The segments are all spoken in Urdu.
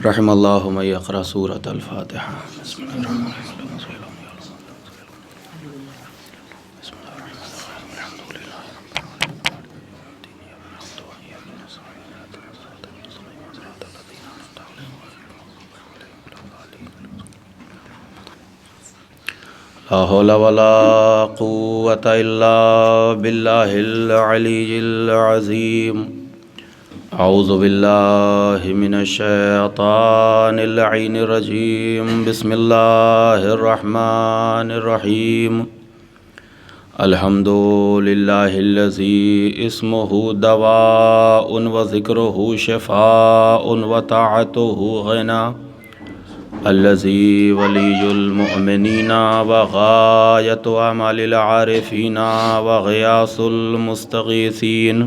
رحم اللہ من یقرأ سورۃ الفاتحہ۔ بسم اللہ الرحمن الرحیم۔ لا حول ولا قوة إلا بالله العلي العظيم۔ اعوذ باللہ من الشیطان اللعین الرجیم۔ بسم اللہ الرحمن الرحیم۔ الحمد للہ الذی اسمہ دواء وذکرہ شفاء وطاعتہ غنا، الذی ولی المؤمنین وغایۃ اعمال العارفین وغیاث المستغیثین،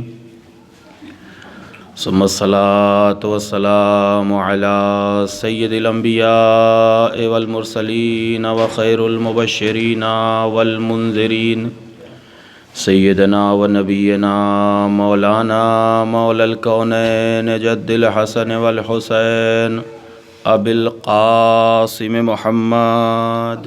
ثم الصلاة والسلام على سید الانبیاء والمرسلین وخیر المبشرین والمنذرین، سیدنا و نبینا مولانا مولا الکونین جد الحسن والحسین ابی القاسم محمد،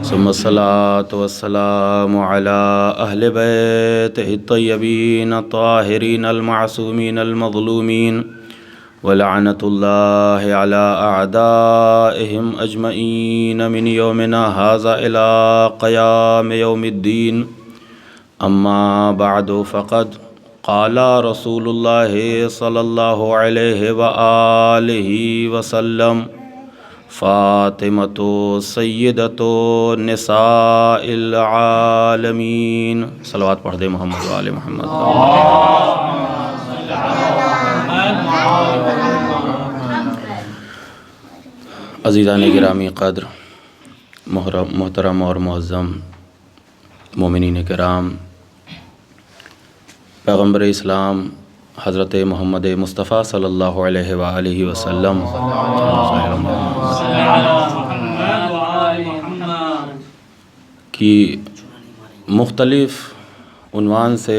ثم الصلاة والسلام على أهل بيته الطيبين الطاهرين المعصومين المظلومين، ولعنة الله على أعدائهم أجمعين من يومنا هذا إلى قيام يوم الدين، أما بعد فقد قال رسول الله صلى الله عليه وآله وسلم: فاطمۃ سیدۃ نساء العالمین۔ صلوات پڑھ دے محمد و آل محمد۔ عزیزان گرامی قدر، محترم اور معظم مومنین کرام، پیغمبر اسلام حضرت محمد مصطفیٰ صلی اللہ علیہ وآلہ وسلم کی مختلف عنوان سے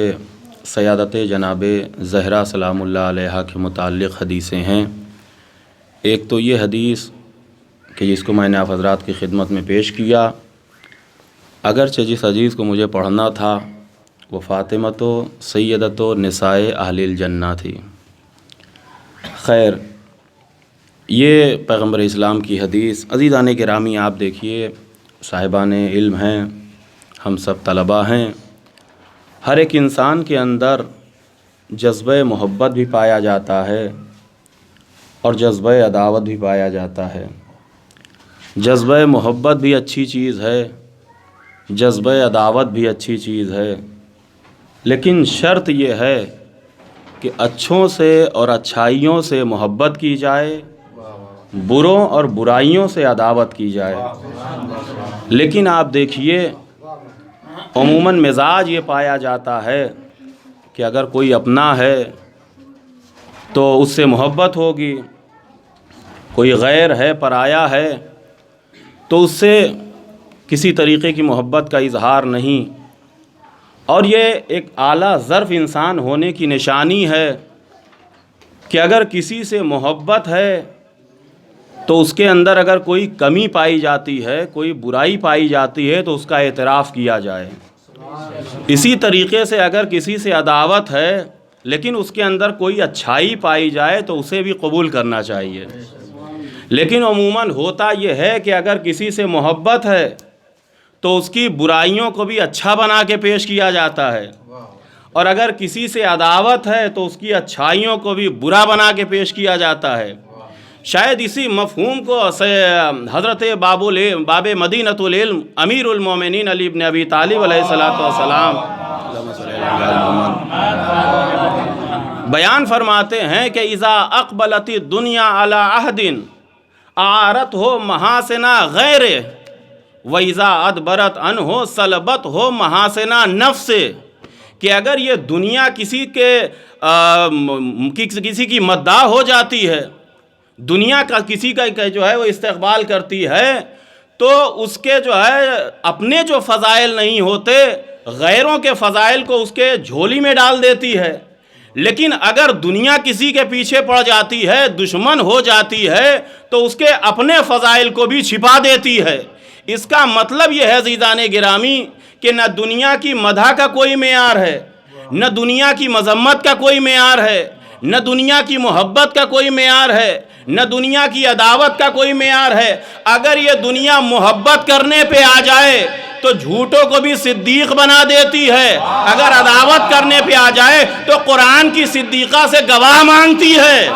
سیادت جناب زہرا سلام اللہ علیہا کے متعلق حدیثیں ہیں۔ ایک تو یہ حدیث کہ جس کو میں نے آپ حضرات کی خدمت میں پیش کیا، اگرچہ جس حدیث کو مجھے پڑھنا تھا وہ فاطمۃ سیدۃ نساء اہل الجنہ تھی۔ خیر، یہ پیغمبر اسلام کی حدیث، عزیزان گرامی آپ دیکھیے، صاحبان علم ہیں، ہم سب طلباء ہیں، ہر ایک انسان کے اندر جذبہ محبت بھی پایا جاتا ہے اور جذبہ عداوت بھی پایا جاتا ہے۔ جذبہ محبت بھی اچھی چیز ہے، جذبہ عداوت بھی اچھی چیز ہے، لیکن شرط یہ ہے کہ اچھوں سے اور اچھائیوں سے محبت کی جائے، بروں اور برائیوں سے عداوت کی جائے۔ لیکن آپ دیکھیے، عموماً مزاج یہ پایا جاتا ہے کہ اگر کوئی اپنا ہے تو اس سے محبت ہوگی، کوئی غیر ہے، پرایا ہے، تو اس سے کسی طریقے کی محبت کا اظہار نہیں۔ اور یہ ایک اعلیٰ ظرف انسان ہونے کی نشانی ہے کہ اگر کسی سے محبت ہے تو اس کے اندر اگر کوئی کمی پائی جاتی ہے، کوئی برائی پائی جاتی ہے تو اس کا اعتراف کیا جائے۔ اسی طریقے سے اگر کسی سے عداوت ہے لیکن اس کے اندر کوئی اچھائی پائی جائے تو اسے بھی قبول کرنا چاہیے۔ لیکن عموماً ہوتا یہ ہے کہ اگر کسی سے محبت ہے تو اس کی برائیوں کو بھی اچھا بنا کے پیش کیا جاتا ہے، اور اگر کسی سے عداوت ہے تو اس کی اچھائیوں کو بھی برا بنا کے پیش کیا جاتا ہے۔ شاید اسی مفہوم کو حضرت باب مدینۃ العلم امیر المومنین علی بن ابی طالب علیہ الصلوۃ والسلام بیان فرماتے ہیں کہ اذا اقبلت الدنیا علی عہد اعارتہ محاسن غیر، وَإِذَا أَدْبَرَتْ عَنْهُ سَلَبَتْهُ مَحَاسِنَ نَفْسِ، کہ اگر یہ دنیا کسی کی مداح ہو جاتی ہے، دنیا کا کسی کا جو ہے وہ استقبال کرتی ہے، تو اس کے جو ہے اپنے جو فضائل نہیں ہوتے، غیروں کے فضائل کو اس کے جھولی میں ڈال دیتی ہے۔ لیکن اگر دنیا کسی کے پیچھے پڑ جاتی ہے، دشمن ہو جاتی ہے، تو اس کے اپنے فضائل کو بھی چھپا دیتی ہے۔ اس کا مطلب یہ ہے عزیزان گرامی کہ نہ دنیا کی مدح کا کوئی معیار ہے، نہ دنیا کی مذمت کا کوئی معیار ہے، نہ دنیا کی محبت کا کوئی معیار ہے، نہ دنیا کی عداوت کا کوئی معیار ہے۔ اگر یہ دنیا محبت کرنے پہ آ جائے تو جھوٹوں کو بھی صدیق بنا دیتی ہے، اگر عداوت کرنے پہ آ جائے تو قرآن کی صدیقہ سے گواہ مانگتی ہے۔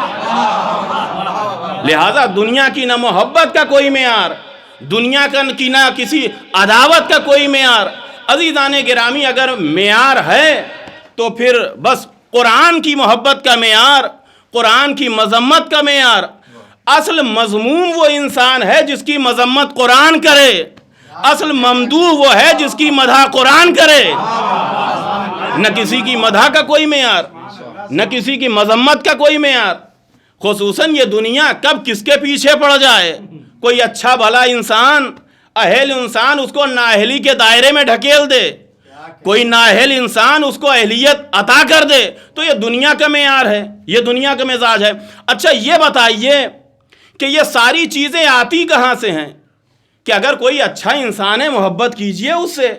لہذا دنیا کی نہ محبت کا کوئی معیار، دنیا کی نہ کسی عداوت کا کوئی معیار۔ عزیزان گرامی اگر معیار ہے تو پھر بس قرآن کی محبت کا معیار، قرآن کی مذمت کا معیار۔ اصل مذموم وہ انسان ہے جس کی مذمت قرآن کرے، اصل ممدوح وہ ہے جس کی مدح قرآن کرے۔ نہ کسی کی مدح کا کوئی معیار، نہ کسی کی مذمت کا کوئی معیار۔ خصوصاً یہ دنیا کب کس کے پیچھے پڑ جائے، کوئی اچھا بھلا انسان، اہل انسان اس کو نااہلی کے دائرے میں ڈھکیل دے، کوئی نااہل انسان اس کو اہلیت عطا کر دے، تو یہ دنیا کا معیار ہے، یہ دنیا کا مزاج ہے۔ اچھا یہ بتائیے کہ یہ ساری چیزیں آتی کہاں سے ہیں؟ کہ اگر کوئی اچھا انسان ہے محبت کیجئے اس سے،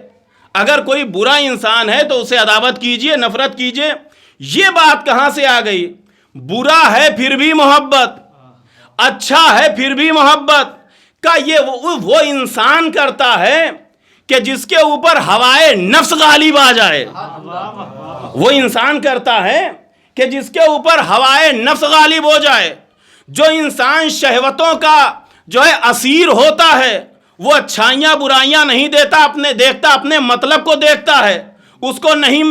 اگر کوئی برا انسان ہے تو اسے عداوت کیجئے، نفرت کیجئے۔ یہ بات کہاں سے آ گئی؟ برا ہے پھر بھی محبت، اچھا ہے پھر بھی محبت کا یہ وہ انسان کرتا ہے کہ جس کے اوپر ہوائے نفس غالب آ جائے۔ وہ انسان کرتا ہے کہ جس کے اوپر ہوائے نفس غالب ہو جائے۔ جو انسان شہوتوں کا جو ہے اسیر ہوتا ہے، وہ اچھائیاں برائیاں نہیں دیکھتا اپنے مطلب کو دیکھتا ہے۔ اس کو نہیں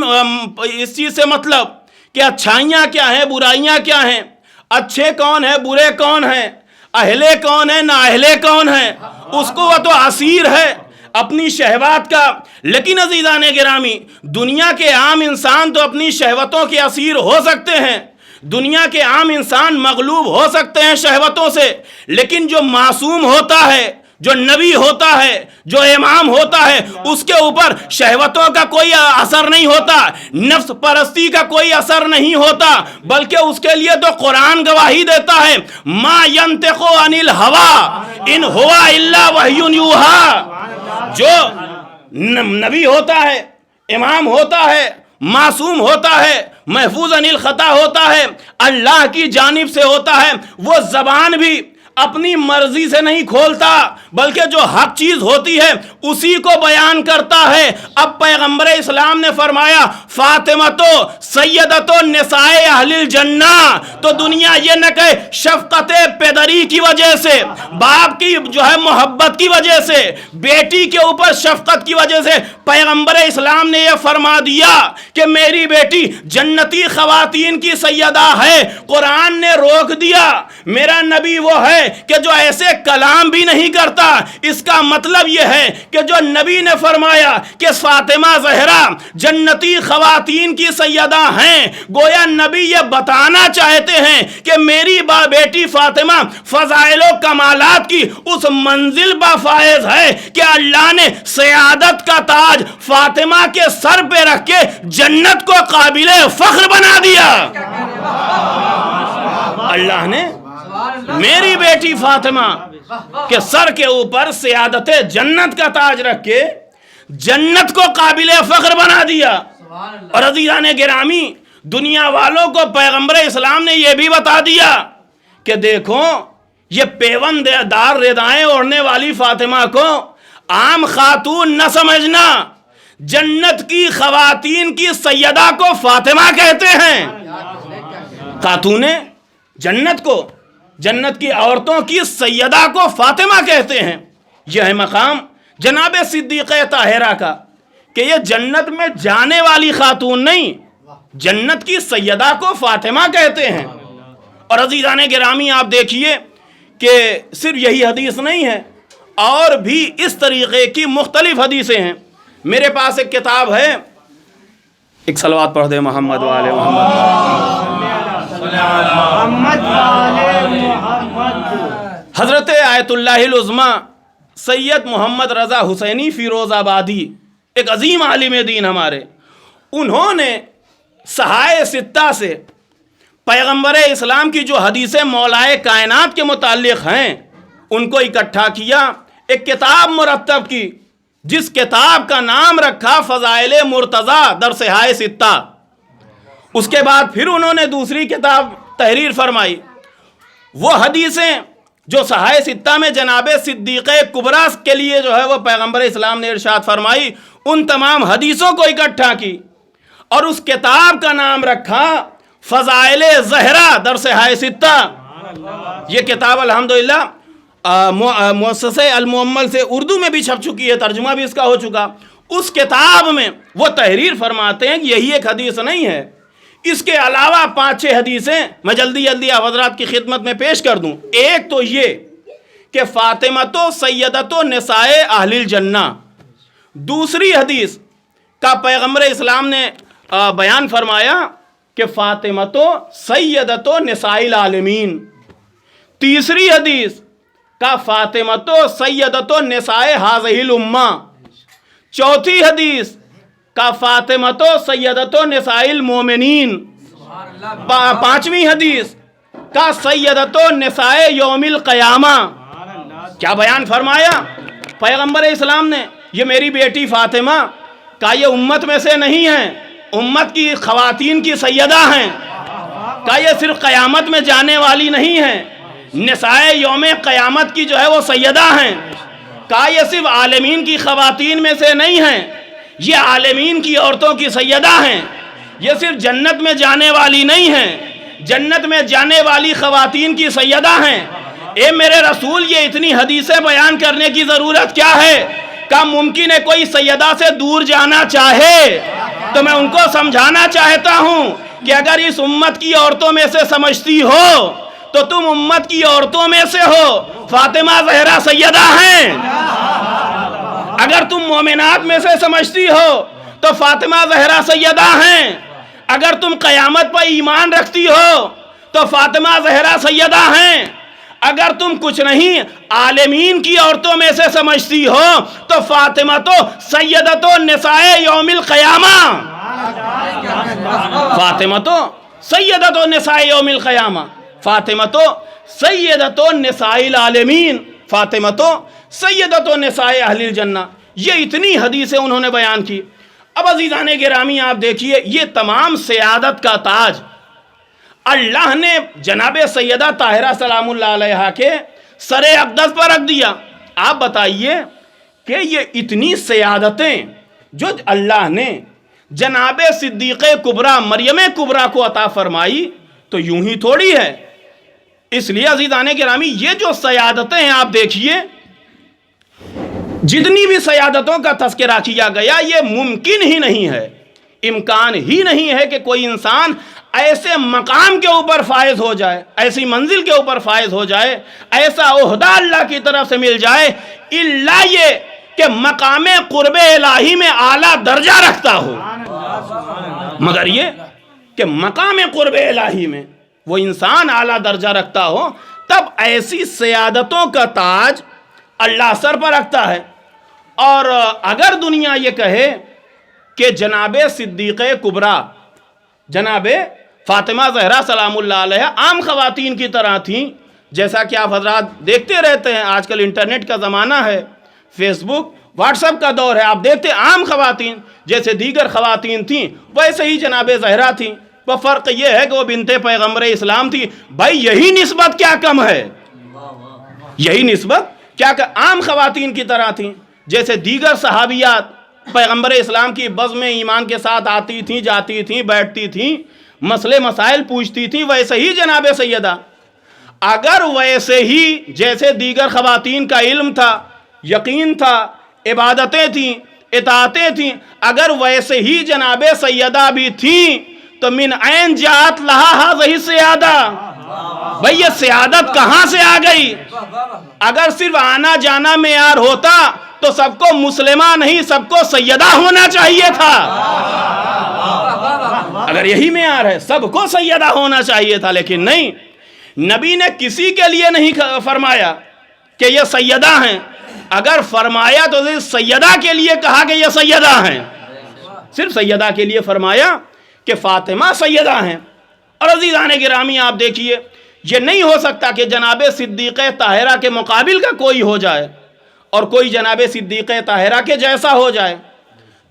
اس چیز سے مطلب کہ اچھائیاں کیا ہیں، برائیاں کیا ہیں، اچھے کون ہیں، برے کون ہیں، اہلے کون ہیں، نااہلے کون ہیں۔ اس کو وہ تو اسیر ہے اپنی شہوات کا۔ لیکن عزیزان گرامی دنیا کے عام انسان تو اپنی شہوتوں کے اسیر ہو سکتے ہیں، دنیا کے عام انسان مغلوب ہو سکتے ہیں شہوتوں سے، لیکن جو معصوم ہوتا ہے، جو نبی ہوتا ہے، جو امام ہوتا ہے، اس کے اوپر شہوتوں کا کوئی اثر نہیں ہوتا، نفس پرستی کا کوئی اثر نہیں ہوتا، بلکہ اس کے لیے تو قرآن گواہی دیتا ہے، ما ینطق عن الہوی ان ہوا الا وحی یوحی۔ جو نبی ہوتا ہے، امام ہوتا ہے، معصوم ہوتا ہے، محفوظ عن الخطا ہوتا ہے، اللہ کی جانب سے ہوتا ہے، وہ زبان بھی اپنی مرضی سے نہیں کھولتا، بلکہ جو حق چیز ہوتی ہے اسی کو بیان کرتا ہے۔ اب پیغمبر اسلام نے فرمایا فاطمہ تو سیدۃ النساء اہل الجنہ، تو دنیا یہ نہ کہے شفقت پدری کی وجہ سے، باپ کی جو ہے محبت کی وجہ سے، بیٹی کے اوپر شفقت کی وجہ سے پیغمبر اسلام نے یہ فرما دیا کہ میری بیٹی جنتی خواتین کی سیدہ ہے۔ قرآن نے روک دیا۔ میرا نبی وہ ہے کہ جو ایسے کلام بھی نہیں کرتا۔ اس کا مطلب یہ ہے کہ جو نبی نے فرمایا کہ فاطمہ زہرا جنتی خواتین کی سیدہ ہیں، گویا نبی یہ بتانا چاہتے ہیں کہ میری بیٹی فاطمہ فضائل و کمالات کی اس منزل بافائز ہے کہ اللہ نے سیادت کا تاج فاطمہ کے سر پہ رکھ کے جنت کو قابل فخر بنا دیا۔ اللہ نے میری بیٹی فاطمہ کے سر کے اوپر سیادت جنت کا تاج رکھ کے جنت کو قابل فخر بنا دیا۔ اور عزیزان گرامی دنیا والوں کو پیغمبر اسلام نے یہ بھی بتا دیا کہ دیکھو یہ پیوند دار ردائیں اوڑھنے والی فاطمہ کو عام خاتون نہ سمجھنا، جنت کی خواتین کی سیدہ کو فاطمہ کہتے ہیں۔ خاتون جنت کو، جنت کی عورتوں کی سیدہ کو فاطمہ کہتے ہیں۔ یہ ہے مقام جناب صدیقہ طاہرہ کا کہ یہ جنت میں جانے والی خاتون نہیں، جنت کی سیدہ کو فاطمہ کہتے ہیں۔ اور عزیزان گرامی آپ دیکھیے کہ صرف یہی حدیث نہیں ہے، اور بھی اس طریقے کی مختلف حدیثیں ہیں۔ میرے پاس ایک کتاب ہے، ایک صلوات پڑھ دے محمد والے محمد۔ حضرت آیت اللہ العظمی سید محمد رضا حسینی فیروز آبادی، ایک عظیم عالم دین ہمارے، انہوں نے صحائے ستہ سے پیغمبر اسلام کی جو حدیثیں مولائے کائنات کے متعلق ہیں ان کو اکٹھا کیا، ایک کتاب مرتب کی جس کتاب کا نام رکھا فضائل مرتضی در صحائے ستہ۔ اس کے بعد پھر انہوں نے دوسری کتاب تحریر فرمائی، وہ حدیثیں جو صحائے ستہ میں جناب صدیقہ کبریٰ کے لیے جو ہے وہ پیغمبر اسلام نے ارشاد فرمائی، ان تمام حدیثوں کو اکٹھا کی اور اس کتاب کا نام رکھا فضائل زہرا در صحائے ستہ۔ یہ کتاب الحمدللہ مؤسسہ المؤمل سے اردو میں بھی چھپ چکی ہے، ترجمہ بھی اس کا ہو چکا۔ اس کتاب میں وہ تحریر فرماتے ہیں کہ یہی ایک حدیث نہیں ہے، اس کے علاوہ 5-6 حدیثیں میں جلدی جلدی آپ حضرات کی خدمت میں پیش کر دوں۔ ایک تو یہ کہ فاطمہ سیدۃ نساء اہل الجنہ، دوسری حدیث کا پیغمبر اسلام نے بیان فرمایا کہ فاطمہ سیدۃ نساء العالمین، تیسری حدیث کا فاطمہ سیدۃ نساء ہذہ الامہ، چوتھی حدیث کا فاطمہ سیدۃ نساء المومنین، پانچویں حدیث کا سیدۃ نساء یوم القیامہ۔ کیا بیان فرمایا پیغمبر اسلام نے؟ یہ میری بیٹی فاطمہ کا یہ امت میں سے نہیں ہے، امت کی خواتین کی سیدہ ہیں، کا یہ صرف قیامت میں جانے والی نہیں ہیں، نساء یوم قیامت کی جو ہے وہ سیدہ ہیں، کا یہ صرف عالمین کی خواتین میں سے نہیں ہیں، یہ عالمین کی عورتوں کی سیدہ ہیں، یہ صرف جنت میں جانے والی نہیں ہیں، جنت میں جانے والی خواتین کی سیدہ ہیں۔ اے میرے رسول، یہ اتنی حدیثیں بیان کرنے کی ضرورت کیا ہے؟ کیا ممکن ہے کوئی سیدہ سے دور جانا چاہے؟ تو میں ان کو سمجھانا چاہتا ہوں کہ اگر اس امت کی عورتوں میں سے سمجھتی ہو تو تم امت کی عورتوں میں سے ہو، فاطمہ زہرا سیدہ ہیں۔ اگر تم مومنات میں سے سمجھتی ہو تو فاطمہ زہرا سیدہ ہیں۔ اگر تم قیامت پر ایمان رکھتی ہو تو فاطمہ زہرا سیدہ ہیں۔ اگر تم کچھ نہیں عالمین کی عورتوں میں سے سمجھتی ہو تو فاطمہ سیدۃ نساء یوم القیامہ، فاطمہ سیدۃ نساء یوم القیامہ، فاطمہ سیدۃ نساء العالمین، فاطمہ سیدۃ نساء اہل الجنہ۔ یہ اتنی حدیثیں انہوں نے بیان کی۔ اب عزیزان گرامی آپ دیکھیے، یہ تمام سیادت کا تاج اللہ نے جناب سیدہ طاہرہ سلام اللہ علیہا کے سر اقدس پر رکھ دیا۔ آپ بتائیے کہ یہ اتنی سیادتیں جو اللہ نے جناب صدیقہ کبریٰ مریم کبریٰ کو عطا فرمائی تو یوں ہی تھوڑی ہے۔ اس لیے عزیزان گرامی یہ جو سیادتیں ہیں آپ دیکھیے، جتنی بھی سیادتوں کا تذکرہ کیا گیا یہ ممکن ہی نہیں ہے، امکان ہی نہیں ہے کہ کوئی انسان ایسے مقام کے اوپر فائز ہو جائے، ایسی منزل کے اوپر فائز ہو جائے، ایسا عہدہ اللہ کی طرف سے مل جائے، الا یہ کہ مقام قرب الہی میں اعلیٰ درجہ رکھتا ہو، مگر یہ کہ مقام قرب الہی میں وہ انسان اعلیٰ درجہ رکھتا ہو، تب ایسی سیادتوں کا تاج اللہ سر پر رکھتا ہے۔ اور اگر دنیا یہ کہے کہ جناب صدیقہ کبریٰ، جناب فاطمہ زہرا سلام اللہ علیہ عام خواتین کی طرح تھیں، جیسا کہ آپ حضرات دیکھتے رہتے ہیں، آج کل انٹرنیٹ کا زمانہ ہے، فیس بک واٹس ایپ کا دور ہے، آپ دیکھتے عام خواتین جیسے دیگر خواتین تھیں ویسے ہی جناب زہرا تھیں، وہ فرق یہ ہے کہ وہ بنت پیغمبر اسلام تھی۔ بھائی یہی نسبت کیا کم ہے؟ یہی نسبت کیا کہ عام خواتین کی طرح تھیں، جیسے دیگر صحابیات پیغمبر اسلام کی بزم ایمان کے ساتھ آتی تھیں، جاتی تھیں، بیٹھتی تھیں، مسئلے مسائل پوچھتی تھیں، ویسے ہی جناب سیدہ۔ اگر ویسے ہی جیسے دیگر خواتین کا علم تھا، یقین تھا، عبادتیں تھیں، اطاعتیں تھیں، اگر ویسے ہی جناب سیدہ بھی تھیں تو من عین جات لہا ہذہ سیادہ، بھئی یہ سیادت کہاں سے آ گئی؟ اگر صرف آنا جانا معیار ہوتا تو سب کو مسلمہ نہیں سب کو سیدہ ہونا چاہیے تھا۔ اگر یہی معیار ہے سب کو سیدہ ہونا چاہیے تھا، لیکن نہیں، نبی نے کسی کے لیے نہیں فرمایا کہ یہ سیدہ ہیں، اگر فرمایا تو صرف سیدہ کے لیے کہا کہ یہ سیدہ ہیں، صرف سیدہ کے لیے فرمایا کہ فاطمہ سیدہ ہیں. اور عزیزان گرامی آپ دیکھیے، یہ نہیں ہو سکتا کہ جناب صدیقہ طاہرہ کے مقابل کا کوئی ہو جائے اور کوئی جناب صدیقہ طاہرہ کے جیسا ہو جائے.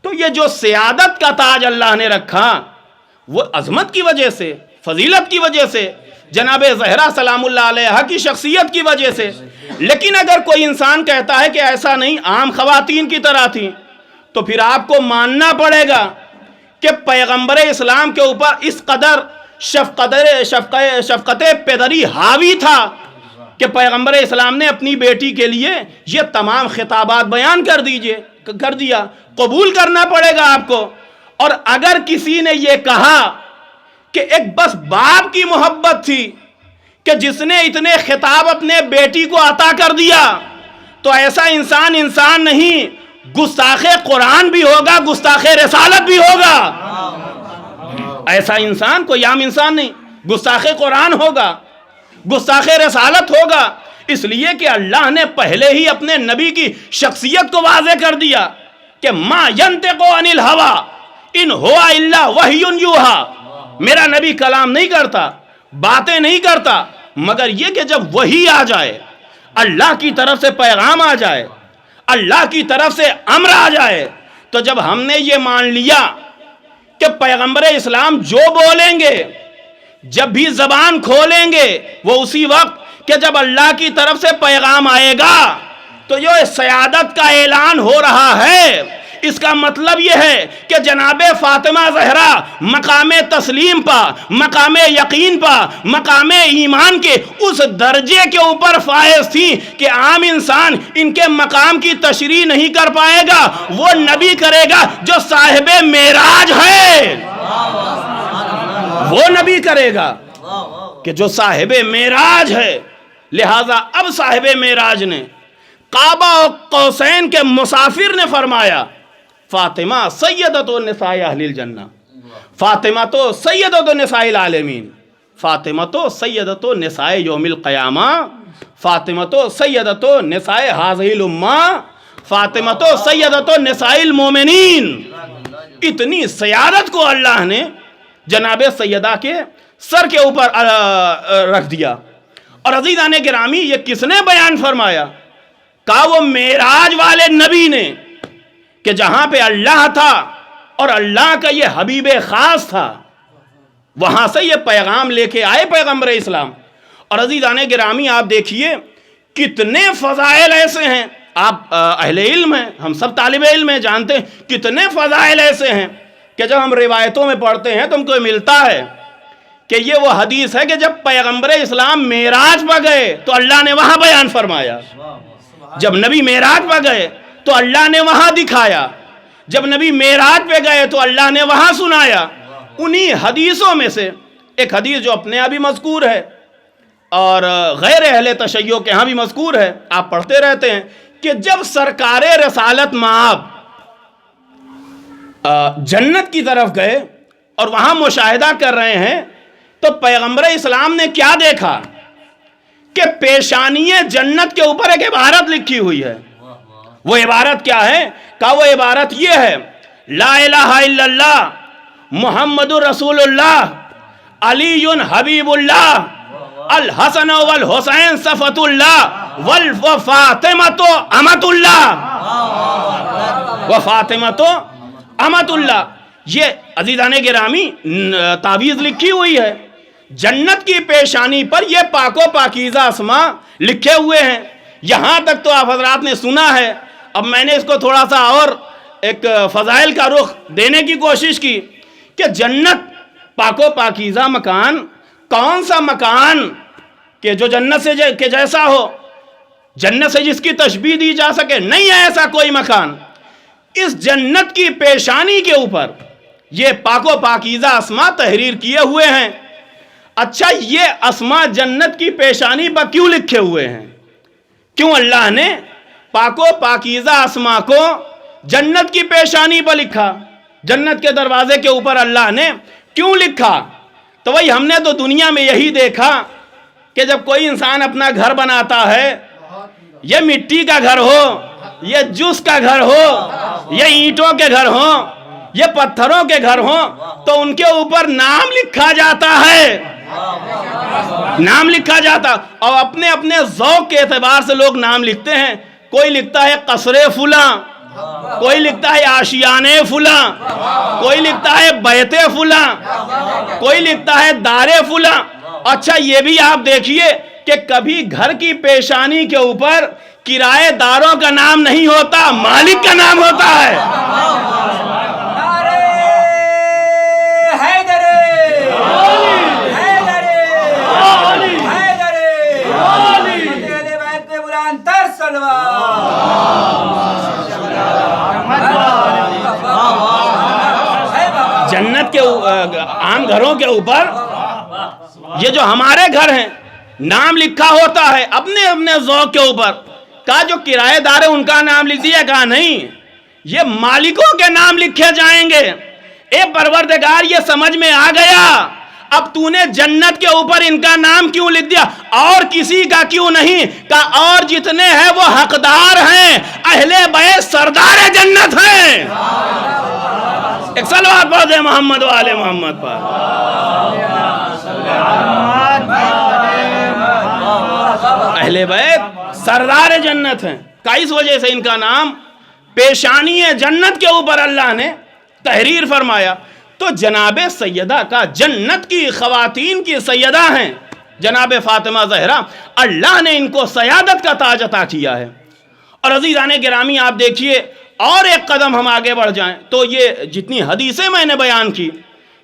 تو یہ جو سیادت کا تاج اللہ نے رکھا وہ عظمت کی وجہ سے، فضیلت کی وجہ سے، جناب زہرا سلام اللہ علیہا کی شخصیت کی وجہ سے. لیکن اگر کوئی انسان کہتا ہے کہ ایسا نہیں، عام خواتین کی طرح تھیں، تو پھر آپ کو ماننا پڑے گا کہ پیغمبر اسلام کے اوپر اس قدر شفقت پدری حاوی تھا کہ پیغمبر اسلام نے اپنی بیٹی کے لیے یہ تمام خطابات بیان کر دیا. قبول کرنا پڑے گا آپ کو. اور اگر کسی نے یہ کہا کہ ایک بس باپ کی محبت تھی کہ جس نے اتنے خطاب اپنے بیٹی کو عطا کر دیا، تو ایسا انسان نہیں، گستاخ قرآن بھی ہوگا، گستاخ رسالت بھی ہوگا. ایسا انسان کوئی عام انسان نہیں، گستاخ قرآن ہوگا، گستاخ رسالت ہوگا. اس لیے کہ اللہ نے پہلے ہی اپنے نبی کی شخصیت کو واضح کر دیا کہ ما ینطق عن الہوی ان ہوا الا وحی یوحی. میرا نبی کلام نہیں کرتا، باتیں نہیں کرتا، مگر یہ کہ جب وحی آ جائے، اللہ کی طرف سے پیغام آ جائے، اللہ کی طرف سے امر آ جائے، تو جب ہم نے یہ مان لیا کہ پیغمبر اسلام جو بولیں گے، جب بھی زبان کھولیں گے، وہ اسی وقت کہ جب اللہ کی طرف سے پیغام آئے گا، تو یہ سیادت کا اعلان ہو رہا ہے. اس کا مطلب یہ ہے کہ جناب فاطمہ زہرا مقام تسلیم پا، مقام یقین پا، مقام ایمان کے اس درجے کے اوپر فائز تھی کہ عام انسان ان کے مقام کی تشریح نہیں کر پائے گا. وہ نبی کرے گا جو صاحب معراج ہے، وہ نبی کرے گا کہ جو صاحب معراج ہے. لہذا اب صاحب معراج نے قاب و قوسین کے مسافر نے فرمایا فاطمہ سیدۃ النساء اہل الجنہ، فاطمہ تو سیدۃ النساء العالمین، فاطمہ تو سیدۃ النساء یوم القیامہ، فاطمہ تو سیدۃ النساء ہذہ الامہ، فاطمہ تو سیدۃ النساء المومنین. اتنی سیادت کو اللہ نے جناب سیدہ کے سر کے اوپر رکھ دیا. اور عزیزان گرامی یہ کس نے بیان فرمایا؟ کہا وہ معراج والے نبی نے، کہ جہاں پہ اللہ تھا اور اللہ کا یہ حبیب خاص تھا، وہاں سے یہ پیغام لے کے آئے پیغمبر اسلام. اور عزیزان گرامی آپ دیکھیے کتنے فضائل ایسے ہیں، آپ اہل علم ہیں، ہم سب طالب علم ہیں، جانتے ہیں کتنے فضائل ایسے ہیں کہ جب ہم روایتوں میں پڑھتے ہیں تو ہم کو ملتا ہے کہ یہ وہ حدیث ہے کہ جب پیغمبر اسلام معراج پہ گئے تو اللہ نے وہاں بیان فرمایا، جب نبی معراج پہ گئے تو اللہ نے وہاں دکھایا، جب نبی معراج پہ گئے تو اللہ نے وہاں سنایا. انہی حدیثوں میں سے ایک حدیث جو اپنے یہاں بھی مذکور ہے اور غیر اہل تشیع کے ہاں بھی مذکور ہے، آپ پڑھتے رہتے ہیں، کہ جب سرکار رسالت مآب جنت کی طرف گئے اور وہاں مشاہدہ کر رہے ہیں تو پیغمبر اسلام نے کیا دیکھا کہ پیشانی جنت کے اوپر ایک عبارت لکھی ہوئی ہے. وہ عبارت کیا ہے؟ کہا وہ عبارت یہ ہے لا الہ الا اللہ محمد رسول اللہ علی حبیب اللہ الحسن والحسین صفت اللہ وفاطمۃ امۃ اللہ، وفاطمۃ امۃ اللہ. یہ عزیزان گرامی تعویذ لکھی ہوئی ہے جنت کی پیشانی پر، یہ پاک و پاکیزہ اسماء لکھے ہوئے ہیں. یہاں تک تو آپ حضرات نے سنا ہے. اب میں نے اس کو تھوڑا سا اور ایک فضائل کا رخ دینے کی کوشش کی کہ جنت پاک و پاکیزہ مکان، کون سا مکان کہ جو جنت سے کہ جیسا ہو، جنت سے جس کی تشبیہ دی جا سکے، نہیں ہے ایسا کوئی مکان. اس جنت کی پیشانی کے اوپر یہ پاک و پاکیزہ اسماء تحریر کیے ہوئے ہیں. اچھا یہ اسماء جنت کی پیشانی پر کیوں لکھے ہوئے ہیں؟ کیوں اللہ نے پاک و پاکیزہ اسماء کو جنت کی پیشانی پر لکھا؟ جنت کے دروازے کے اوپر اللہ نے کیوں لکھا؟ تو وہی ہم نے تو دنیا میں یہی دیکھا کہ جب کوئی انسان اپنا گھر بناتا ہے، یہ مٹی کا گھر ہو، یہ جس کا گھر ہو، یہ اینٹوں کے گھر ہو، یہ پتھروں کے گھر ہوں تو ان کے اوپر نام لکھا جاتا ہے، نام لکھا جاتا، اور اپنے اپنے ذوق کے اعتبار سے لوگ نام لکھتے ہیں۔ کوئی لکھتا ہے قصر فلاں، کوئی لکھتا ہے آشیانے فلاں، کوئی لکھتا ہے بیت فلاں، کوئی لکھتا ہے دار فلاں۔ اچھا یہ بھی آپ دیکھیے کہ کبھی گھر کی پیشانی کے اوپر کرایہ داروں کا نام نہیں ہوتا، مالک کا نام ہوتا ہے۔ جنت کے عام گھروں کے اوپر یہ جو ہمارے گھر ہیں نام لکھا ہوتا ہے اپنے اپنے ذوق کے اوپر۔ کہا جو کرایہ دار ہے ان کا نام لکھ دیا، کہا نہیں، یہ مالکوں کے نام لکھے جائیں گے۔ اے پروردگار یہ سمجھ میں آ گیا، اب تو نے جنت کے اوپر ان کا نام کیوں لکھ دیا، اور کسی کا کیوں نہیں؟ کہا اور جتنے ہیں وہ حقدار ہیں، اہل بیت سردار جنت ہیں۔ ایک صلوات پڑھ دیں محمد و آل محمد پر۔ اہل بیت سردار جنت ہیں، اس وجہ سے ان کا نام پیشانی جنت کے اوپر اللہ نے تحریر فرمایا۔ تو جناب سیدہ کا جنت کی خواتین کی سیدہ ہیں جناب فاطمہ زہرا، اللہ نے ان کو سیادت کا تاج عطا کیا ہے۔ اور عزیزان گرامی آپ دیکھیے، اور ایک قدم ہم آگے بڑھ جائیں تو یہ جتنی حدیثیں میں نے بیان کی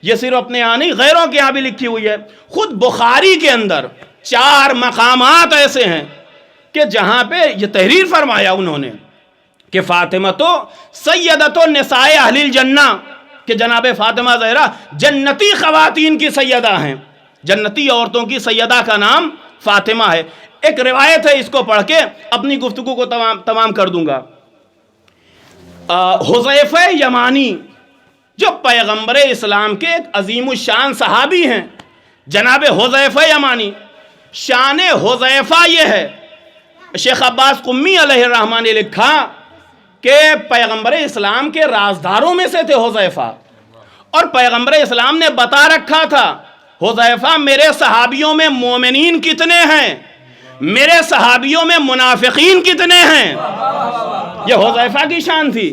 یہ صرف اپنے یہاں نہیں، غیروں کے یہاں بھی لکھی ہوئی ہے۔ خود بخاری کے اندر 4 مقامات ایسے ہیں کہ جہاں پہ یہ تحریر فرمایا انہوں نے کہ فاطمہ تو سیدۃ النساء اہل الجنہ، کہ جناب فاطمہ زہرا جنتی خواتین کی سیدہ ہیں، جنتی عورتوں کی سیدہ کا نام فاطمہ ہے۔ ایک روایت ہے، اس کو پڑھ کے اپنی گفتگو کو تمام کر دوں گا۔ حذیفہ یمانی جو پیغمبر اسلام کے ایک عظیم الشان صحابی ہیں، جناب حذیفہ یمانی، شان حذیفہ یہ ہے، شیخ عباس قمی علیہ الرحمہ نے لکھا کہ پیغمبر اسلام کے رازداروں میں سے تھے حذیفہ، اور پیغمبر اسلام نے بتا رکھا تھا حذیفہ میرے صحابیوں میں مومنین کتنے ہیں، میرے صحابیوں میں منافقین کتنے ہیں۔ یہ حذیفہ کی شان تھی،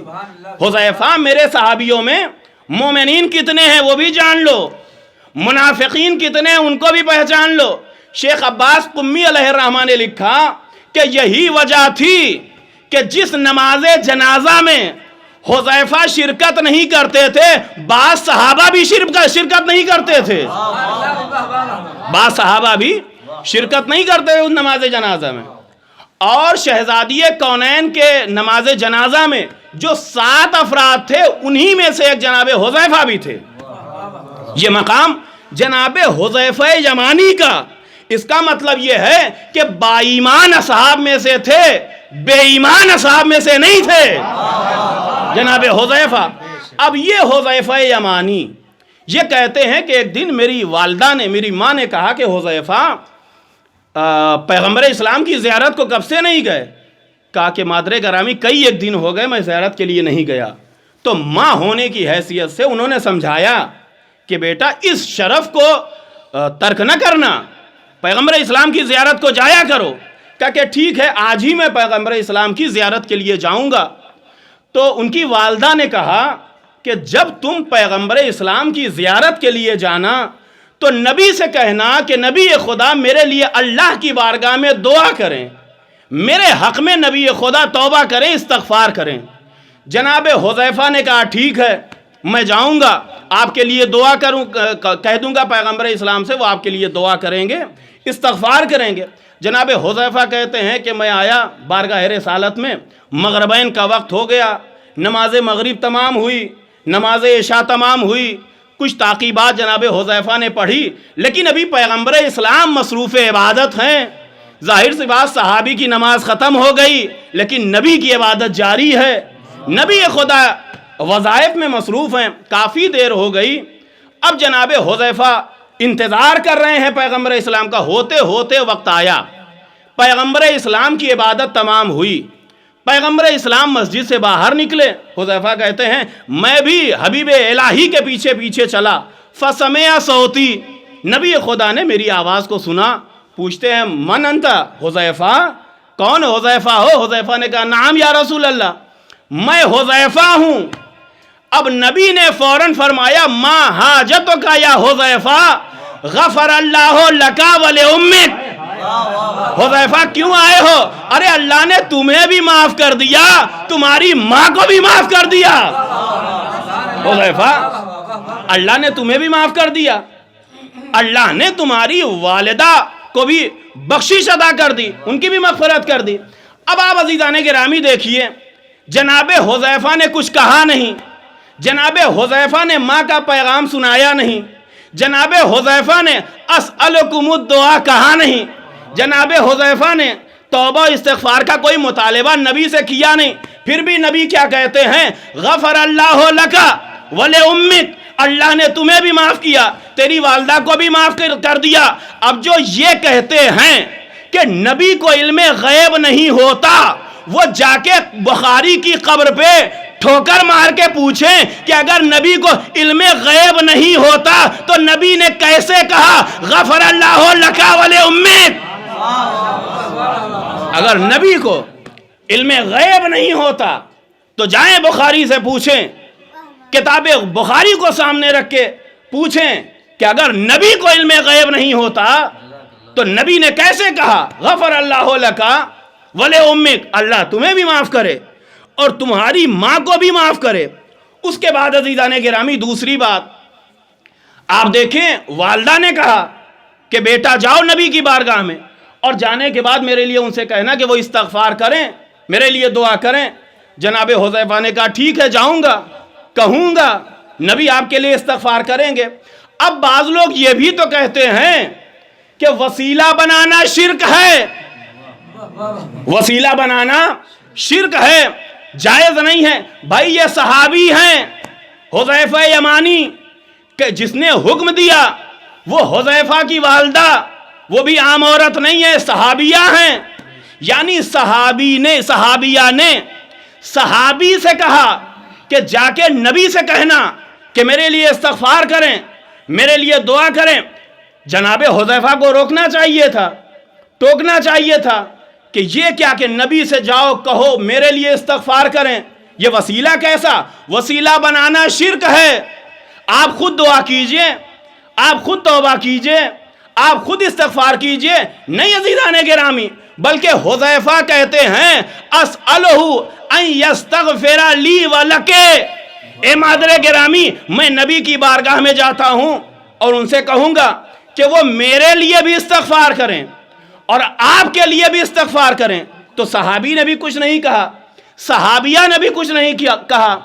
حذیفہ میرے صحابیوں میں مومنین کتنے ہیں وہ بھی جان لو، منافقین کتنے ہیں ان کو بھی پہچان لو۔ شیخ عباس قمی علیہ الرحمہ نے لکھا کہ یہی وجہ تھی کہ جس نماز جنازہ میں حذیفہ شرکت نہیں کرتے تھے، بعض صحابہ بھی شرکت نہیں کرتے تھے، بعض صحابہ بھی شرکت نہیں کرتے تھے اس نماز جنازہ میں۔ اور شہزادی کونین کے نماز جنازہ میں جو 7 افراد تھے انہی میں سے ایک جناب حذیفہ بھی تھے۔ یہ مقام جناب حذیفہ یمانی کا، اس کا مطلب یہ ہے کہ با ایمان اصحاب میں سے تھے، بے ایمان اصحاب میں سے نہیں تھے جناب حذیفہ۔ اب یہ حذیفہ یمانی یہ کہتے ہیں کہ ایک دن میری والدہ نے، میری ماں نے کہا کہ حذیفہ پیغمبر اسلام کی زیارت کو کب سے نہیں گئے؟ کہا کہ مادر گرامی کئی ایک دن ہو گئے میں زیارت کے لیے نہیں گیا۔ تو ماں ہونے کی حیثیت سے انہوں نے سمجھایا کہ بیٹا اس شرف کو ترک نہ کرنا، پیغمبر اسلام کی زیارت کو جایا کرو۔ کہا کہ ٹھیک ہے آج ہی میں پیغمبر اسلام کی زیارت کے لیے جاؤں گا۔ تو ان کی والدہ نے کہا کہ جب تم پیغمبر اسلام کی زیارت کے لیے جانا تو نبی سے کہنا کہ نبی خدا میرے لیے اللہ کی بارگاہ میں دعا کریں، میرے حق میں نبی خدا توبہ کریں، استغفار کریں۔ جناب حذیفہ نے کہا ٹھیک ہے میں جاؤں گا، آپ کے لیے دعا کروں، کہہ دوں گا پیغمبر اسلام سے، وہ آپ کے لیے دعا کریں گے، استغفار کریں گے۔ جناب حذیفہ کہتے ہیں کہ میں آیا بارگاہ رسالت میں، مغربین کا وقت ہو گیا، نماز مغرب تمام ہوئی، نماز عشاء تمام ہوئی، کچھ تعقیبات جناب حذیفہ نے پڑھی، لیکن ابھی پیغمبر اسلام مصروف عبادت ہیں۔ ظاہر سی بات صحابی کی نماز ختم ہو گئی لیکن نبی کی عبادت جاری ہے، نبی خدا وظائف میں مصروف ہیں، کافی دیر ہو گئی۔ اب جناب حذیفہ انتظار کر رہے ہیں پیغمبر اسلام کا، ہوتے ہوتے وقت آیا، پیغمبر اسلام کی عبادت تمام ہوئی، پیغمبر اسلام مسجد سے باہر نکلے. حذیفہ کہتے ہیں میں بھی حبیب الہی کے پیچھے پیچھے چلا. فسمع صوتی، نبی خدا نے میری آواز کو سنا. پوچھتے ہیں من انت؟ حذیفہ، کون حذیفہ ہو؟ حذیفہ نے کہا نعم یا رسول اللہ، میں حذیفہ ہوں. اب نبی نے فوراً فرمایا ما حاجتک یا حذیفہ غفر اللہ لک ولامک. حذیفہ کیوں آئے ہو؟ ارے اللہ نے تمہیں بھی معاف کر دیا، تمہاری ماں کو بھی معاف کر دیا. حذیفہ اللہ نے تمہیں بھی معاف کر دیا، اللہ نے تمہاری والدہ کو بھی بخشش ادا کر دی، ان کی بھی مغفرت کر دی. اب آپ عزیزان گرامی دیکھیے، جناب حذیفہ نے کچھ کہا نہیں، جناب حذیفہ نے ماں کا پیغام سنایا نہیں، جناب حذیفہ نے اسألکم الدعا کہا نہیں، جناب حذیفہ نے توبہ استغفار کا کوئی مطالبہ نبی سے کیا نہیں. پھر بھی نبی کیا کہتے ہیں؟ غفر اللہ لک ولامک، اللہ نے تمہیں بھی معاف کیا، تیری والدہ کو بھی معاف کر دیا. اب جو یہ کہتے ہیں کہ نبی کو علم غیب نہیں ہوتا، وہ جا کے بخاری کی قبر پہ ٹھوکر مار کے پوچھیں کہ اگر نبی کو علم غیب نہیں ہوتا تو نبی نے کیسے کہا غفر اللہ لک ولامک؟ اگر نبی کو علم غیب نہیں ہوتا تو جائیں بخاری سے پوچھیں، کتاب بخاری کو سامنے رکھ کے پوچھیں کہ اگر نبی کو علم غیب نہیں ہوتا تو نبی نے کیسے کہا غفر اللہ لک ولامک، اللہ تمہیں بھی معاف کرے اور تمہاری ماں کو بھی معاف کرے. اس کے بعد عزیزان گرامی دوسری بات آپ دیکھیں، والدہ نے کہا کہ بیٹا جاؤ نبی کی بارگاہ میں، اور جانے کے بعد میرے لیے ان سے کہنا کہ وہ استغفار کریں، میرے لیے دعا کریں. جناب حذیفہ نے کہا ٹھیک ہے جاؤں گا، کہوں گا، نبی آپ کے لیے استغفار کریں گے. اب بعض لوگ یہ بھی تو کہتے ہیں کہ وسیلہ بنانا شرک ہے، وسیلہ بنانا شرک ہے، جائز نہیں ہے. بھائی یہ صحابی ہیں حذیفہ یمانی کہ جس نے حکم دیا، وہ حذیفہ کی والدہ وہ بھی عام عورت نہیں ہے، صحابیہ ہیں. یعنی صحابیہ نے صحابی سے کہا کہ جا کے نبی سے کہنا کہ میرے لیے استغفار کریں، میرے لیے دعا کریں. جناب حذیفہ کو روکنا چاہیے تھا، ٹوکنا چاہیے تھا کہ یہ کیا کہ نبی سے جاؤ کہو میرے لیے استغفار کریں. یہ وسیلہ کیسا؟ وسیلہ بنانا شرک ہے. آپ خود دعا کیجئے، آپ خود توبہ کیجئے، آپ خود استغفار کیجئے. نہیں عزیزان گرامی، بلکہ حذیفہ کہتے ہیں اسألہ ان یستغفر لی ولک. اے مادر گرامی، میں نبی کی بارگاہ میں جاتا ہوں اور ان سے کہوں گا کہ وہ میرے لیے بھی استغفار کریں اور آپ کے لیے بھی استغفار کریں. تو صحابی نے بھی کچھ نہیں کہا، صحابیہ نے بھی کچھ نہیں کہا.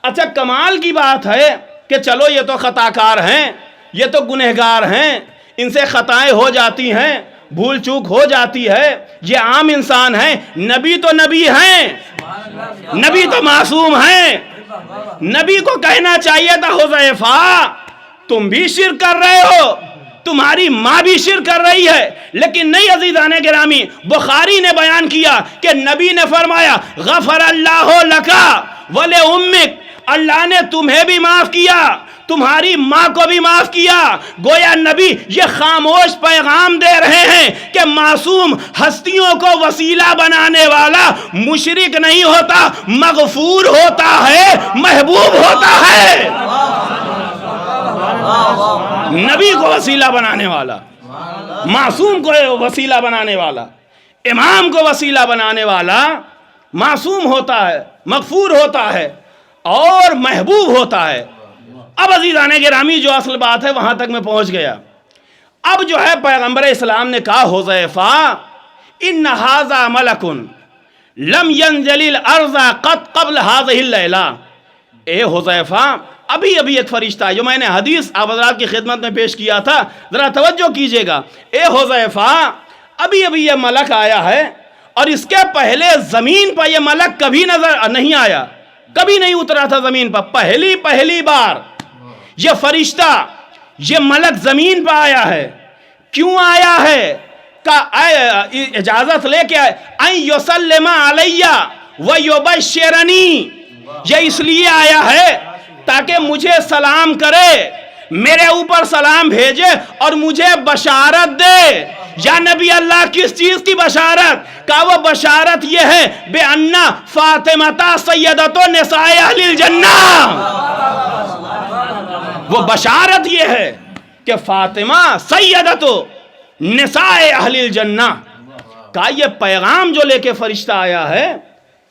اچھا کمال کی بات ہے کہ چلو یہ تو خطا کار ہیں، یہ تو گنہگار ہیں، ان سے خطائیں ہو جاتی ہیں، بھول چوک ہو جاتی ہے، یہ عام انسان ہیں. نبی تو نبی ہیں، نبی تو معصوم ہیں. نبی کو کہنا چاہیے تھا حذیفہ تم بھی شرک کر رہے ہو، تمہاری ماں بھی شرک کر رہی ہے. لیکن نہیں عزیزان گرامی، بخاری نے بیان کیا کہ نبی نے فرمایا غفر اللہ لک ولامک، اللہ نے تمہیں بھی معاف کیا، تمہاری ماں کو بھی معاف کیا. گویا نبی یہ خاموش پیغام دے رہے ہیں کہ معصوم ہستیوں کو وسیلہ بنانے والا مشرک نہیں ہوتا، مغفور ہوتا ہے، محبوب ہوتا ہے. نبی کو وسیلہ بنانے والا، معصوم کو وسیلہ بنانے والا، امام کو وسیلہ بنانے والا معصوم ہوتا ہے، مغفور ہوتا ہے اور محبوب ہوتا ہے. اب عزیزان گرامی جو اصل بات ہے وہاں تک میں پہنچ گیا. اب جو ہے پیغمبر اسلام نے کہا حذیفہ ان ھذا ملک لم ينزل الارض قط قبل هذه الليلہ. اے حذیفہ ابھی ایک فرشتہ ہے، جو میں نے حدیث آپ حضرات کی خدمت میں پیش کیا تھا، ذرا توجہ کیجئے گا. اے حذیفہ ابھی یہ ملک آیا ہے اور اس کے پہلے زمین پر یہ ملک کبھی نظر نہیں آیا، کبھی نہیں اترا تھا زمین پر. پہلی بار یہ فرشتہ، یہ ملک زمین پر آیا ہے. کیوں آیا ہے؟ اجازت لے کے آئے ان یسلم علیہ وَيُبَشِّرَنِي، یہ اس لیے آیا ہے تاکہ مجھے سلام کرے، میرے اوپر سلام بھیجے اور مجھے بشارت دے۔ یا نبی اللہ کس چیز کی بشارت؟ کہا وہ بشارت یہ ہے بِأَنَّ فاطمہ سیدۃ نساء اہل الجنہ، وہ بشارت یہ ہے کہ فاطمہ سیدۃ نساء اہل الجنہ۔ کہا یہ پیغام جو لے کے فرشتہ آیا ہے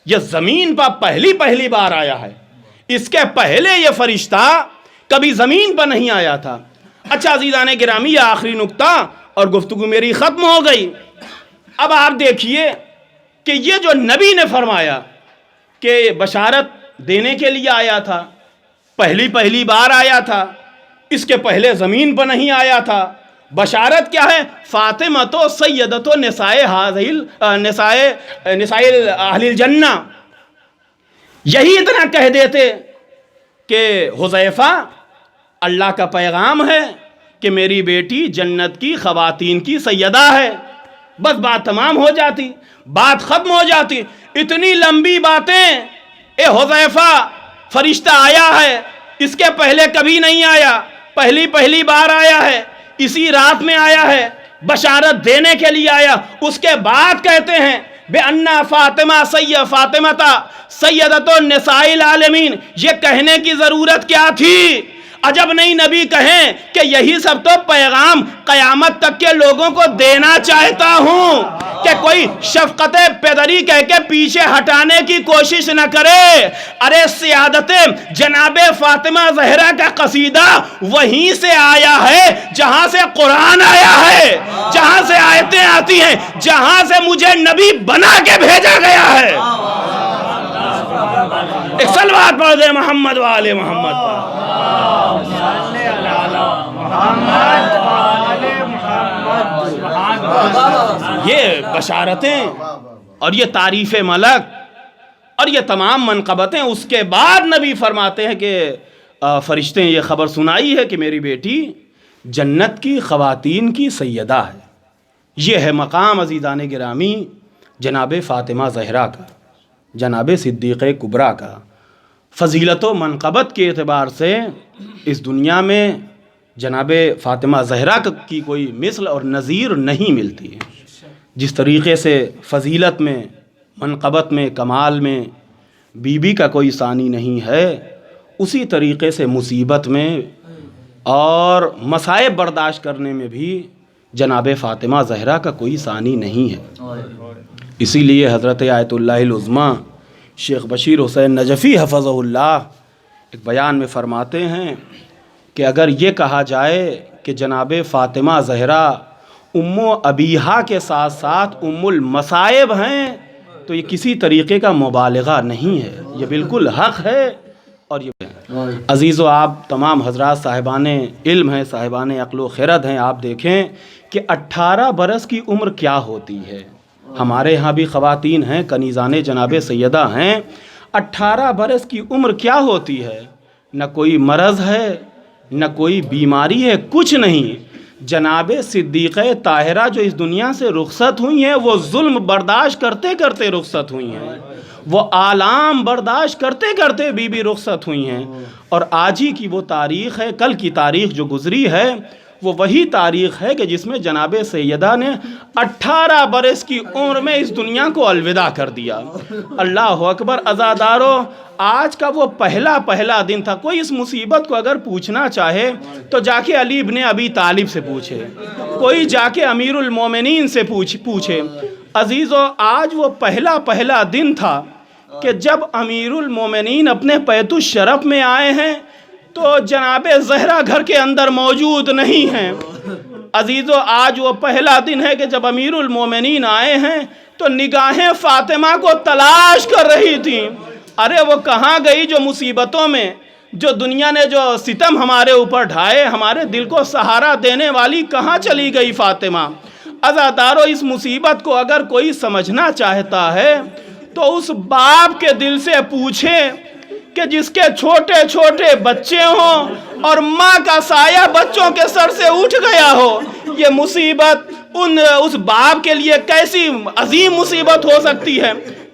یہ زمین پر پہلی بار آیا ہے، اس کے پہلے یہ فرشتہ کبھی زمین پر نہیں آیا تھا۔ اچھا عزیزان گرامی، یہ آخری نقطہ اور گفتگو میری ختم ہو گئی۔ اب آپ دیکھیے کہ یہ جو نبی نے فرمایا کہ بشارت دینے کے لیے آیا تھا، پہلی بار آیا تھا، اس کے پہلے زمین پر نہیں آیا تھا۔ بشارت کیا ہے؟ فاطمہ تو سیدۃ نساء اہل الجنہ۔ یہی اتنا کہہ دیتے کہ حذیفہ اللہ کا پیغام ہے کہ میری بیٹی جنت کی خواتین کی سیدہ ہے، بس بات تمام ہو جاتی، بات ختم ہو جاتی۔ اتنی لمبی باتیں، اے حذیفہ فرشتہ آیا ہے، اس کے پہلے کبھی نہیں آیا، پہلی بار آیا ہے، اسی رات میں آیا ہے، بشارت دینے کے لیے آیا۔ اس کے بعد کہتے ہیں بِأَنَّ فاطمہ سیدۃ نساء العالمین۔ یہ کہنے کی ضرورت کیا تھی؟ عجب نہیں نبی کہیں کہ یہی سب تو پیغام قیامت تک کے لوگوں کو دینا چاہتا ہوں، کہ کوئی شفقت پدری کہہ کے پیچھے ہٹانے کی کوشش نہ کرے۔ ارے سیادت جناب فاطمہ زہرا کا قصیدہ وہیں سے آیا ہے جہاں سے قرآن آیا ہے، جہاں سے آیتیں آتی ہیں، جہاں سے مجھے نبی بنا کے بھیجا گیا ہے۔ ایک صلوات پڑھ دے محمد وآل محمد پر۔ یہ بشارتیں اور یہ تعریف ملک اور یہ تمام منقبتیں، اس کے بعد نبی فرماتے ہیں کہ فرشتے یہ خبر سنائی ہے کہ میری بیٹی جنت کی خواتین کی سیدہ ہے۔ یہ ہے مقام عزیزان گرامی جناب فاطمہ زہرا کا، جناب صدیقہ کبریٰ کا۔ فضیلت و منقبت کے اعتبار سے اس دنیا میں جناب فاطمہ زہرا کی کوئی مثل اور نظیر نہیں ملتی ہے۔ جس طریقے سے فضیلت میں، منقبت میں، کمال میں بی بی کا کوئی ثانی نہیں ہے، اسی طریقے سے مصیبت میں اور مصائب برداشت کرنے میں بھی جناب فاطمہ زہرا کا کوئی ثانی نہیں ہے۔ اسی لیے حضرت آیت اللہ العظمیٰ شیخ بشیر حسین نجفی حفظہ اللہ ایک بیان میں فرماتے ہیں کہ اگر یہ کہا جائے کہ جناب فاطمہ زہرا ام و ابیہا کے ساتھ ساتھ ام المصائب ہیں تو یہ کسی طریقے کا مبالغہ نہیں ہے، یہ بالکل حق ہے۔ اور یہ عزیز و آپ تمام حضرات صاحبان علم ہیں، صاحبان عقل و خرد ہیں، آپ دیکھیں کہ 18 برس کی عمر کیا ہوتی ہے۔ ہمارے ہاں بھی خواتین ہیں، کنیزان جناب سیدہ ہیں، 18 برس کی عمر کیا ہوتی ہے؟ نہ کوئی مرض ہے، نہ کوئی بیماری ہے، کچھ نہیں۔ جناب صدیقہ طاہرہ جو اس دنیا سے رخصت ہوئی ہیں، وہ ظلم برداشت کرتے کرتے رخصت ہوئی ہیں، وہ آلام برداشت کرتے کرتے بی بی رخصت ہوئی ہیں۔ اور آج ہی کی وہ تاریخ ہے، کل کی تاریخ جو گزری ہے وہ وہی تاریخ ہے کہ جس میں جناب سیدہ نے 18 برس کی عمر میں اس دنیا کو الوداع کر دیا۔ اللہ اکبر۔ عزادارو، آج کا وہ پہلا دن تھا۔ کوئی اس مصیبت کو اگر پوچھنا چاہے تو جا کے علی ابن ابی طالب سے پوچھے، کوئی جا کے امیر المومنین سے پوچھے۔ عزیزو، آج وہ پہلا دن تھا کہ جب امیر المومنین اپنے بیت الشرف میں آئے ہیں تو جناب زہرا گھر کے اندر موجود نہیں ہیں۔ عزیزو، آج وہ پہلا دن ہے کہ جب امیر المومنین آئے ہیں تو نگاہیں فاطمہ کو تلاش کر رہی تھیں۔ ارے وہ کہاں گئی جو مصیبتوں میں، جو دنیا نے جو ستم ہمارے اوپر ڈھائے، ہمارے دل کو سہارا دینے والی، کہاں چلی گئی فاطمہ؟ عزادارو، اس مصیبت کو اگر کوئی سمجھنا چاہتا ہے تو اس باپ کے دل سے پوچھے کہ جس کے چھوٹے چھوٹے بچے ہوں اور ماں کا سایہ بچوں کے سر سے اٹھ گیا ہو، یہ مصیبت اس باپ کے لیے کیسی عظیم مصیبت ہو سکتی ہے؟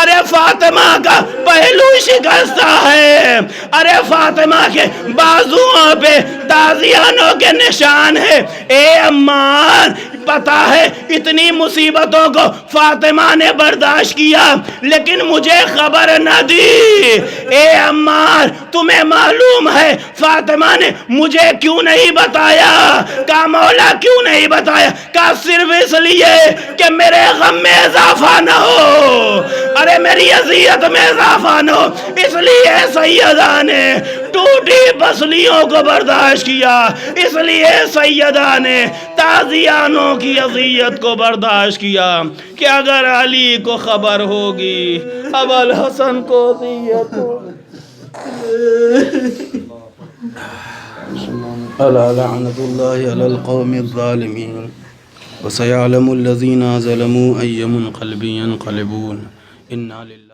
ارے فاطمہ کا پہلو شکستہ ہے، ارے فاطمہ کے بازوؤں پہ تازیانوں کے نشان ہے۔ اے عمار پتا ہے اتنی مصیبتوں کو فاطمہ نے برداشت کیا لیکن مجھے خبر نہ دی۔ اے عمار تمہیں معلوم ہے فاطمہ نے مجھے کیوں نہیں بتایا؟ کہا مولا کیوں نہیں بتایا؟ کہا صرف اس لیے کہ میرے غم میں اضافہ نہ ہو، ارے میری اذیت میں اضافہ نہ ہو، اس لیے سیدہ نے ٹوٹی پسلیوں کو برداشت کیا، اس لیے سیدہ نے تازیانوں کی اذیت کو برداشت کیا کہ اگر علی کو خبر ہوگی ابو الحسن کو اذیت ہوگی۔ ألا لعنة الله على القوم الظالمين وسيعلم الذين ظلموا أي منقلب ينقلبون إنا لله